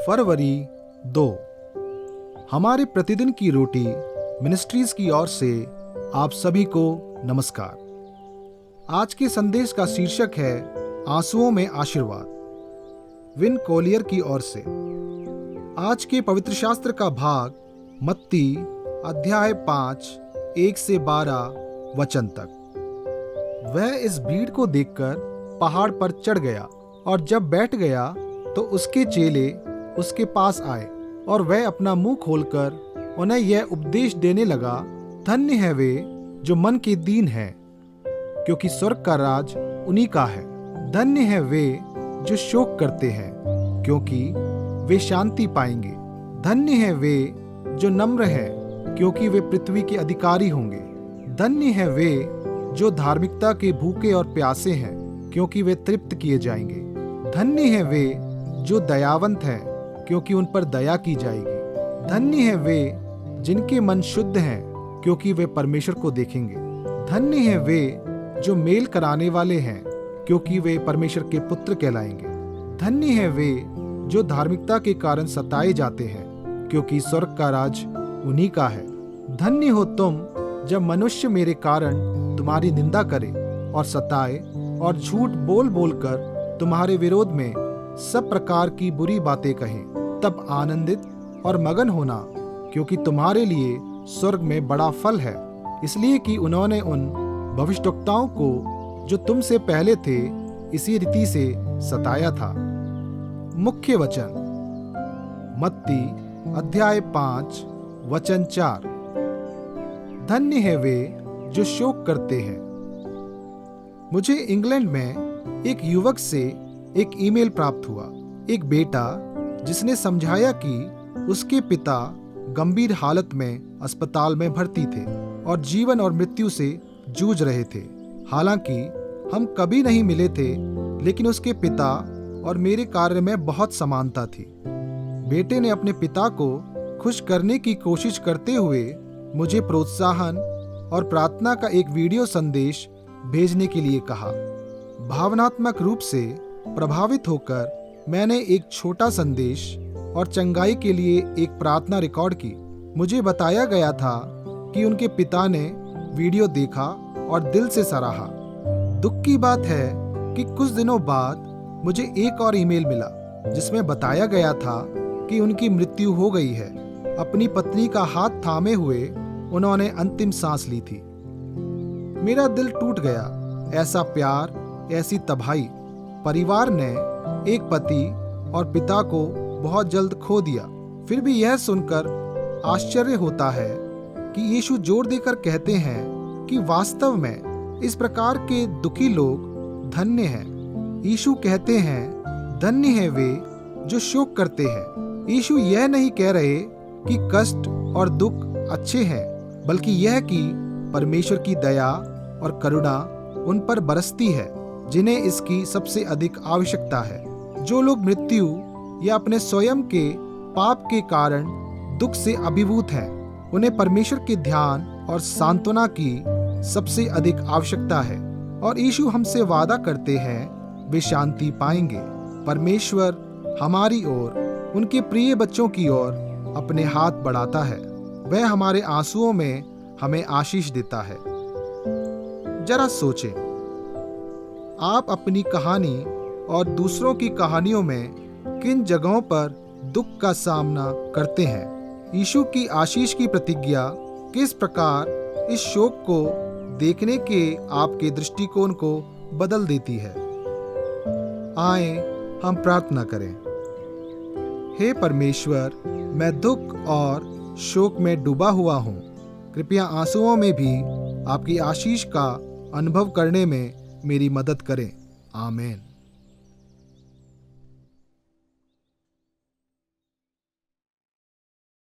फरवरी 2। हमारे प्रतिदिन की रोटी मिनिस्ट्रीज की ओर से आप सभी को नमस्कार। आज के संदेश का शीर्षक है आंसुओं में आशीर्वाद, विन कॉलियर की ओर से। आज के पवित्र शास्त्र का भाग मत्ती अध्याय 5 1 से 12 वचन तक। वह इस भीड़ को देखकर पहाड़ पर चढ़ गया और जब बैठ गया तो उसके चेले उसके पास आए और वह अपना मुंह खोलकर उन्हें यह उपदेश देने लगा, धन्य है वे जो मन के दीन हैं, क्योंकि स्वर्ग का राज उन्हीं का है। धन्य है वे जो शोक करते हैं, क्योंकि वे शांति पाएंगे। धन्य है वे जो नम्र हैं, क्योंकि वे पृथ्वी के अधिकारी होंगे। धन्य है वे जो धार्मिकता के भूखे और प्यासे हैं, क्योंकि वे तृप्त किए जाएंगे। धन्य है वे जो दयावंत हैं, क्योंकि उन पर दया की जाएगी। धन्य है वे जिनके मन शुद्ध हैं, क्योंकि वे परमेश्वर को देखेंगे। धन्य है वे जो मेल कराने वाले हैं, क्योंकि वे परमेश्वर के पुत्र कहलाएंगे। धन्य है वे जो धार्मिकता के कारण सताए जाते हैं, क्योंकि स्वर्ग का राज उन्हीं का है। धन्य हो तुम जब मनुष्य मेरे कारण तुम्हारी निंदा करे और सताए और झूठ बोल बोलकर तुम्हारे विरोध में सब प्रकार की बुरी बातें कहें। तब आनंदित और मगन होना, क्योंकि तुम्हारे लिए स्वर्ग में बड़ा फल है, इसलिए कि उन्होंने उन भविष्यद्वक्ताओं को जो तुमसे पहले थे इसी रीति से सताया था। मुख्य वचन मत्ती अध्याय 5 वचन 4। धन्य है वे जो शोक करते हैं। मुझे इंग्लैंड में एक युवक से एक ईमेल प्राप्त हुआ। एक बेटा जिसने समझाया कि उसके पिता गंभीर हालत में अस्पताल में भर्ती थे और जीवन और मृत्यु से जूझ रहे थे। हालांकि हम कभी नहीं मिले थे, लेकिन उसके पिता और मेरे कार्य में बहुत समानता थी। बेटे ने अपने पिता को खुश करने की कोशिश करते हुए मुझे प्रोत्साहन और प्रार्थना का एक वीडियो संदेश भेजने के लिए कहा। भावनात्मक रूप से प्रभावित होकर मैंने एक छोटा संदेश और चंगाई के लिए एक प्रार्थना रिकॉर्ड की। मुझे बताया गया था कि उनके पिता ने वीडियो देखा और दिल से सराहा। दुख की बात है कि कुछ दिनों बाद मुझे एक और ईमेल मिला, जिसमें बताया गया था कि उनकी मृत्यु हो गई है। अपनी पत्नी का हाथ थामे हुए उन्होंने अंतिम सांस ली थी। मेरा दिल टूट गया। ऐसा प्यार, ऐसी तबाही। परिवार ने एक पति और पिता को बहुत जल्द खो दिया। फिर भी यह सुनकर आश्चर्य होता है कि यीशु जोर देकर कहते हैं कि वास्तव में इस प्रकार के दुखी लोग धन्य हैं। यीशु कहते हैं, धन्य है वे जो शोक करते हैं। यीशु यह नहीं कह रहे कि कष्ट और दुख अच्छे हैं, बल्कि यह कि परमेश्वर की दया और करुणा उन पर बरसती है, जिन्हें इसकी सबसे अधिक आवश्यकता है। जो लोग मृत्यु या अपने स्वयं के पाप के कारण दुख से अभिभूत हैं, उन्हें परमेश्वर के ध्यान और सांत्वना की सबसे अधिक आवश्यकता है। और यीशु हमसे वादा करते हैं वे शांति पाएंगे। परमेश्वर हमारी ओर, उनके प्रिय बच्चों की ओर अपने हाथ बढ़ाता है। वह हमारे आंसुओं में हमें आशीष देता है। जरा सोचें, आप अपनी कहानी और दूसरों की कहानियों में किन जगहों पर दुख का सामना करते हैं। यीशु की आशीष की प्रतिज्ञा किस प्रकार इस शोक को देखने के आपके दृष्टिकोण को बदल देती है। आए हम प्रार्थना करें। हे परमेश्वर, मैं दुख और शोक में डूबा हुआ हूँ। कृपया आंसुओं में भी आपकी आशीष का अनुभव करने में मेरी मदद करें। आमीन।